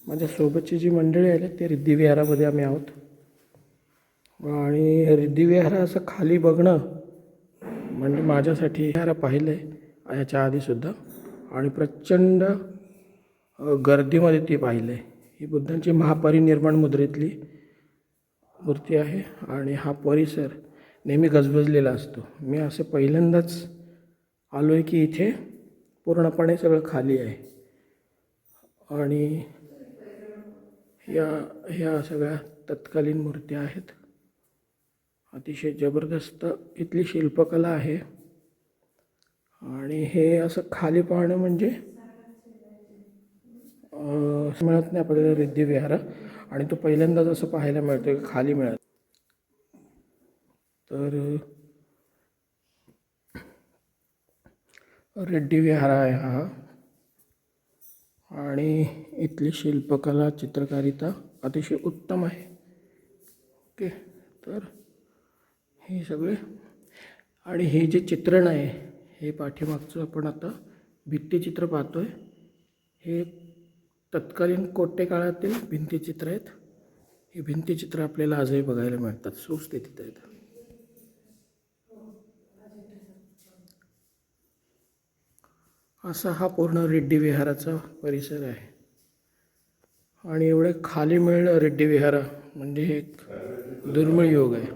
माझ्यासोबतची जी मंडळी आली ते रिद्धिविहारामध्ये आम्ही आहोत. आणि रिद्धिविहार असं खाली बघणं म्हणजे माझ्यासाठी विहार पाहिलं आहे याच्या आधीसुद्धा, आणि प्रचंड गर्दीमध्ये ती पाहिलं आहे. ही बुद्धांची महापरिनिर्वाण मुद्रेतली मूर्ती आहे आणि हा परिसर नेहमी गजबजलेला असतो. मी असं पहिल्यांदाच आलो आहे की इथे पूर्णपणे सगळं खाली आहे. आणि ह्या सगळ्या तत्कालीन मूर्त्या आहेत. अतिशय जबरदस्त इथली शिल्पकला आहे. आणि हे असं खाली पाहणं म्हणजे मिळत नाही आपल्याला रिद्धिविहार, आणि तो पहिल्यांदाच असं पाहायला मिळतं की खाली मिळत. तर रिद्धिविहार आहे हा, आणि इथली शिल्पकला चित्रकारिता अतिशय उत्तम आहे. ओके, तर हे सगळे, आणि हे जे चित्रण आहे हे पाठीमागचं आपण आता भित्तिचित्र पाहतो आहे. हे तत्कालीन कोटे काळातील भिंतीचित्र आहेत. ही भिंतीचित्र आपल्याला आजही बघायला मिळतात, सुस्थितीत आहेत. असा हा पूर्ण रिद्धिविहाराचा परिसर आहे. आणि एवढे खाली मिळणं रिद्धिविहार म्हणजे एक दुर्मिळ योग आहे.